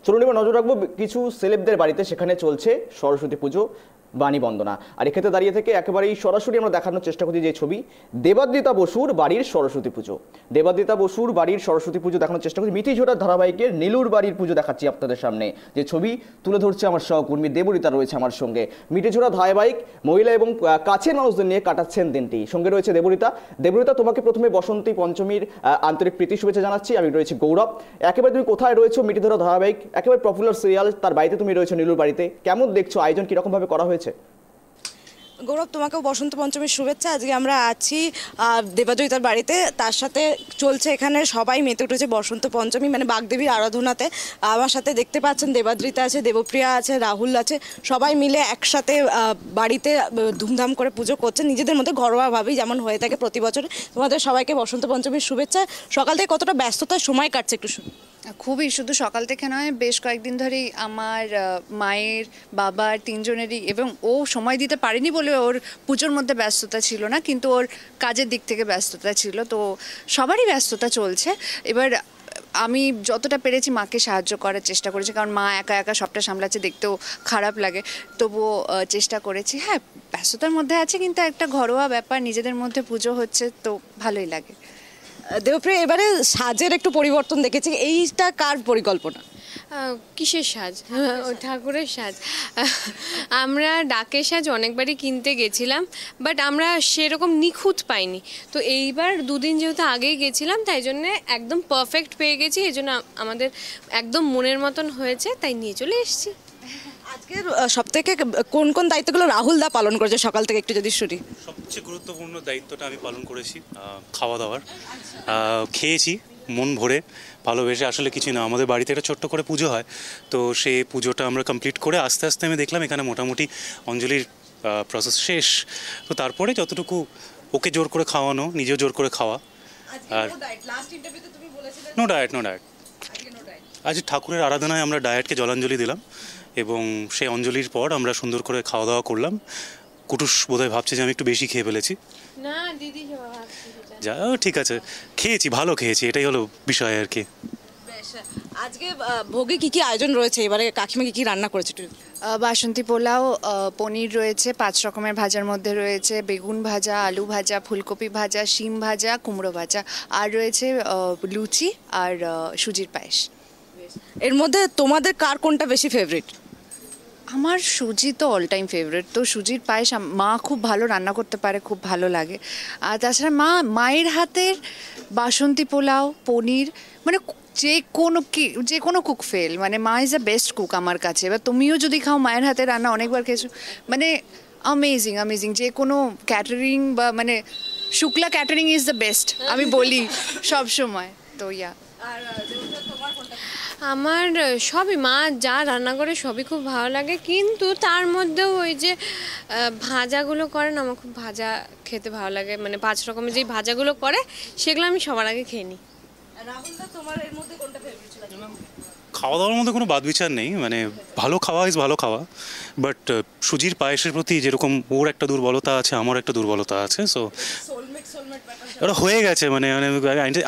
চলুন এবার নজর রাখবো কিছু সেলেবদের বাড়িতে, সেখানে চলছে সরস্বতী পুজো, বাণী বন্দনা। আর এক্ষেত্রে দাঁড়িয়ে থেকে একেবারেই সরাসরি আমরা দেখানোর চেষ্টা করছি যে ছবি দেবাদ্রিতা বসুর বাড়ির সরস্বতী পুজো। দেবাদ্রিতা বসুর বাড়ির সরস্বতী পুজো দেখানোর চেষ্টা করছি। মিঠিঝোড়ার ধারাবাহিকের নীলুর বাড়ির পুজো দেখাচ্ছি আপনাদের সামনে, যে ছবি তুলে ধরছে আমার সহকর্মী দেবরিতা রয়েছে আমার সঙ্গে। মিঠিঝোড়া ধারাবাহিক মহিলা এবং কাছের মানুষদের নিয়ে কাটাচ্ছেন দিনটি। সঙ্গে রয়েছে দেবরিতা। দেবরিতা, তোমাকে প্রথমে বসন্তী পঞ্চমীর আন্তরিক প্রীতি শুভেচ্ছা জানাচ্ছি। আমি রয়েছি গৌরব। একেবারে তুমি কোথায় রয়েছো? মিঠিঝোড়া ধারাবাহিক একেবারে পপুলার সিরিয়াল, তার বাড়িতে তুমি রয়েছো, নীলুর বাড়িতে। কেমন দেখছো আয়োজন, কিরকম ভাবে করা হয়েছে? গৌরব, তোমাকেও বসন্ত পঞ্চমীর শুভেচ্ছা। আজকে আমরা আছি দেবাদ্রিতার বাড়িতে, তার সাথে চলছে এখানে সবাই মেতে উঠেছে বসন্ত পঞ্চমী মানে বাগদেবীর আরাধনাতে। আমার সাথে দেখতে পাচ্ছেন দেবাদ্রিতা আছে, দেবপ্রিয়া আছে, রাহুল আছে, সবাই মিলে একসাথে বাড়িতে ধুমধাম করে পুজো করছে নিজেদের মধ্যে ঘরোয়াভাবেই, যেমন হয়ে থাকে প্রতি বছর। তোমাদের সবাইকে বসন্ত পঞ্চমীর শুভেচ্ছা। সকাল থেকে কতটা ব্যস্ততার সময় কাটছে একটু শুনি। খুবই, শুধু সকাল থেকে নয়, বেশ কয়েকদিন ধরেই আমার মায়ের, বাবার তিনজনেরই, এবং ও সময় দিতে পারেনি বলে ওর পুজোর মধ্যে ব্যস্ততা ছিল না, কিন্তু ওর কাজের দিক থেকে ব্যস্ততা ছিল। তো সবারই ব্যস্ততা চলছে। এবার আমি যতটা পেরেছি মাকে সাহায্য করার চেষ্টা করেছি, কারণ মা একা একা সবটা সামলাচ্ছে, দেখতেও খারাপ লাগে, তবুও চেষ্টা করেছি। হ্যাঁ, ব্যস্ততার মধ্যে আছে, কিন্তু একটা ঘরোয়া ব্যাপার, নিজেদের মধ্যে পুজো হচ্ছে, তো ভালোই লাগে। দেবপ্রিয়া, এবারে সাজের একটু পরিবর্তন দেখেছি, এইটা কার পরিকল্পনা? কিসের সাজ? ঠাকুরের সাজ। আমরা ডাকের সাজ অনেকবারই কিনতে গেছিলাম, বাট আমরা সেরকম নিখুঁত পাইনি। তো এইবার দুদিন যেহেতু আগেই গেছিলাম, তাই জন্য একদম পারফেক্ট পেয়ে গেছি। এই জন্য আমাদের একদম মনের মতন হয়েছে, তাই নিয়ে চলে এসেছি। আজকের সব থেকে কোন কোন দায়িত্বগুলো রাহুল দা পালন করেছে সকাল থেকে একটু যদি শুনি? সবচেয়ে গুরুত্বপূর্ণ দায়িত্বটা আমি পালন করেছি খাওয়া দাওয়ার। খেয়েছি মন ভরে, ভালোবেসে। আসলে কিছু না, আমাদের বাড়িতে একটা ছোট্ট করে পুজো হয়, তো সেই পুজোটা আমরা কমপ্লিট করে আস্তে আস্তে আমি দেখলাম এখানে মোটামুটি অঞ্জলির প্রসেস শেষ। তো তারপরে যতটুকু ওকে জোর করে খাওয়ানো, নিজেও জোর করে খাওয়া। আর নো ডায়েট, নো ডায়েট। আজ ঠাকুরের আরাধনায় আমরা ডায়েটকে জলাঞ্জলি দিলাম, এবং সেই অঞ্জলির পর আমরা সুন্দর করে খাওয়া দাওয়া করলাম। কুটুস বোধহয় ভাবছে যে আমি একটু বেশি খেয়ে ফেলেছি। না দিদি, যা ঠিক আছে, খেয়েছি, ভালো খেয়েছি, এটাই হলো বিষয় আর কি। আজকে ভোগে কি কি আয়োজন রয়েছে? এবারে কাকিমা কি কি রান্না করেছে? বাসন্তী পোলাও, পনির রয়েছে, 5 রকমের ভাজার মধ্যে রয়েছে বেগুন ভাজা, আলু ভাজা, ফুলকপি ভাজা, শিম ভাজা, কুমড়ো ভাজা, আর রয়েছে লুচি আর সুজির পায়েস। এর মধ্যে তোমাদের কার কোনটা বেশি ফেভারিট? আমার সুজি তো অল টাইম ফেভারিট। তো সুজির পায়েস মা খুব ভালো রান্না করতে পারে, খুব ভালো লাগে। আর তাছাড়া মায়ের হাতের বাসন্তী পোলাও, পনির, মানে যে কোনো কুক ফেল, মানে মা ইজ দ্য বেস্ট কুক আমার কাছে। এবার তুমিও যদি খাও মায়ের হাতে রান্না, অনেকবার খেয়েছো, মানে অ্যামেজিং অ্যামেজিং। যে কোনো ক্যাটারিং বা মানে Shukla catering is the best, আমি বলি সব সময়। তো আমার সবই, মা যা রান্না করে সবই খুব ভালো লাগে, কিন্তু তার মধ্যেও ওই যে ভাজাগুলো করেন, আমার খুব ভাজা খেতে ভালো লাগে। মানে 5 রকমের যেই ভাজাগুলো করে সেগুলো আমি সবার আগে খেয়ে নিই। খাওয়া দাওয়ার মধ্যে কোনো বাদ বিচার নেই, মানে ভালো খাওয়া ইজ ভালো খাওয়া, বাট সুজির পায়েসের প্রতি যেরকম ওর একটা দুর্বলতা আছে, আমার একটা দুর্বলতা আছে, সো ওটা হয়ে গেছে। মানে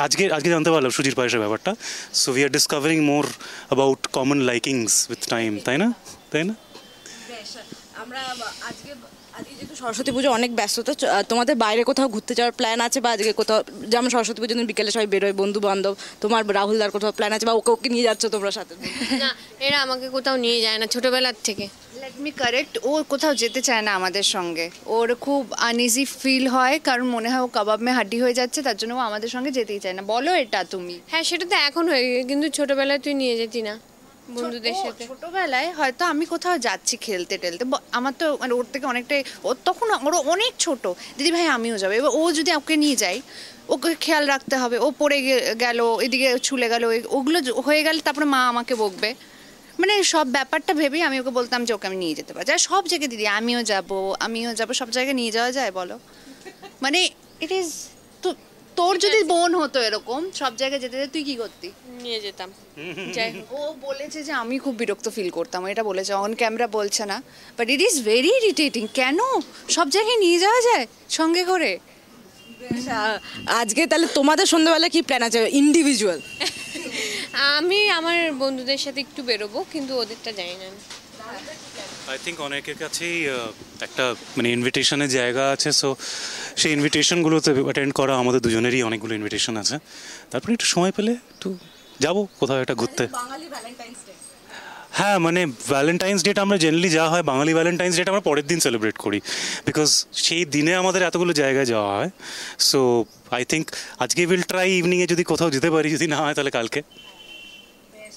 আজকে জানতে পারলাম সুজির পায়েসের ব্যাপারটা। So we are discovering more about common likings with time, তাই না? আমরা আজকে যেহেতু সরস্বতী পুজো অনেক ব্যস্ততা, তোমাদের বাইরে কোথাও ঘুরতে যাওয়ার প্ল্যান আছে? বা আজকে কোথাও, যেমন সরস্বতী পুজোর দিন বিকেলে সবাই বেরোয় বন্ধু বান্ধব, তোমার রাহুলদার কোথাও প্ল্যান আছে বা ওকে নিয়ে যাচ্ছ তোমরা সাথে? না, এরা আমাকে কোথাও নিয়ে যায় না ছোটবেলার থেকে। লেট মি কারেক্ট, ও কোথাও যেতে চায় না আমাদের সঙ্গে। ওর খুব আনইজি ফিল হয়, কারণ মনে হয় ও কাবাব মে হাড্ডি হয়ে যাচ্ছে, তার জন্য ও আমাদের সঙ্গে যেতেই চায় না। বলো এটা তুমি। হ্যাঁ, সেটা তো এখন হয়ে গেছে, কিন্তু ছোটবেলায় তুই নিয়ে যেতি না বন্ধুদের সাথে? ছোটবেলায় হয়তো আমি কোথাও যাচ্ছি খেলতে টেলতে, আমার তো মানে ওর থেকে অনেকটাই, ও তখন ওর অনেক ছোট, দিদি ভাই আমিও যাবো। এবার ও যদি ওকে নিয়ে যাই, ওকে খেয়াল রাখতে হবে, ও পড়ে গেল, এদিকে ছুলে গেল, ওগুলো হয়ে গেলে তারপরে মা আমাকে বকবে। মানে সব ব্যাপারটা ভেবেই আমি ওকে বলতাম যে ওকে আমি নিয়ে যেতে পারি। সব জায়গায় দিদি আমিও যাবো, সব জায়গায় নিয়ে যাওয়া যায় বলো? মানে ইট ইজ, তোর যদি বোন হতো এরকম সব জায়গায় যেতে, তুই কি করতি? নিয়ে যেতাম। যাই হোক, ও বলেছে যে আমি খুব বিরক্ত ফিল করতাম, এটা বলেছে, অন ক্যামেরা বলছে না, but it is very irritating. কেন সব জায়গায় নিয়ে যাওয়া যায় সঙ্গে করে? আজকে তাহলে তোমাদের সন্ধ্যাবেলা কি প্ল্যান আছে ইন্ডিভিজুয়াল? আমি আমার বন্ধুদের সাথে একটু বেরোবো, কিন্তু ওদেরটা জানি না আমি। আই থিঙ্ক অনেকের কাছেই একটা মানে ইনভিটেশনের জায়গা আছে, সো সেই ইনভিটেশনগুলোতে অ্যাটেন্ড করা আমাদের দুজনেরই অনেকগুলো ইনভিটেশন আছে। তারপরে একটু সময় পেলে একটু যাবো কোথাও একটা ঘুরতে। বাঙালি ভ্যালেন্টাইন্স ডে হ্যাঁ, মানে ভ্যালেন্টাইন্স ডেটা আমরা জেনারেলি যা হয় বাঙালি ভ্যালেন্টাইন্স ডেটা আমরা পরের দিন সেলিব্রেট করি, বিকজ সেই দিনে আমাদের এতগুলো জায়গায় যাওয়া হয়। সো আই থিঙ্ক আজকে উইল ট্রাই ইভিনিংয়ে যদি কোথাও যেতে পারি, যদি না হয় তাহলে কালকে। বেশ,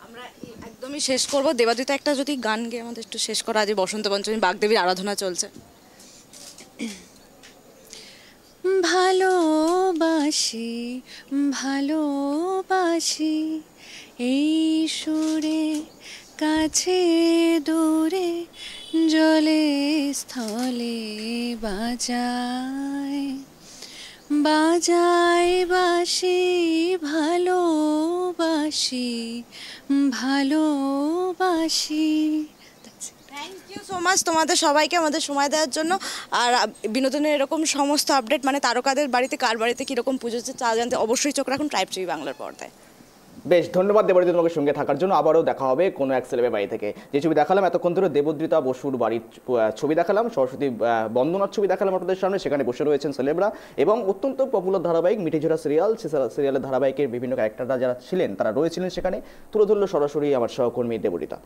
আমরা একদমই শেষ করব। দেবাদিতা একটা যদি গান গেয়ে আমাদের একটু শেষ করা। আজ বসন্ত পঞ্চমী, বাগদেবীর আরাধনা চলছে। ভালোবাসি ভালোবাসি এই সুরে, কাছে দূরে জলে স্থলে বাজায় বাজায় বাসি, ভালোবাসি ভালোবাসি। থ্যাংক ইউ সো মাচ তোমাদের সবাইকে আমাদের সময় দেওয়ার জন্য। আর বিনোদনের এরকম সমস্ত আপডেট, মানে তারকাদের বাড়িতে কার বাড়িতে কীরকম পুজো হচ্ছে তা জানতে অবশ্যই চোখ রাখুন ট্রাইব টিভি বাংলার পর্দায়। বেশ, ধন্যবাদ দেবদ্রিতা তোমাকে সঙ্গে থাকার জন্য। আবারও দেখা হবে কোনো এক সেলেবের বাড়ি থেকে। যে ছবি দেখালাম এতক্ষণ ধরে দেবদ্রিতা বসুর বাড়ির ছবি দেখালাম, সরস্বতী বন্দনার ছবি দেখালাম আপনাদের সামনে। সেখানে বসে রয়েছেন সেলেবরা এবং অত্যন্ত পপুলার ধারাবাহিক মিঠিঝোড়া সিরিয়াল, সিরিয়ালের ধারাবাহিকের বিভিন্ন ক্যারেক্টাররা যারা ছিলেন তারা রয়েছিলেন সেখানে। তুলে ধরলো সরাসরি আমার সহকর্মী দেবদ্রিতা।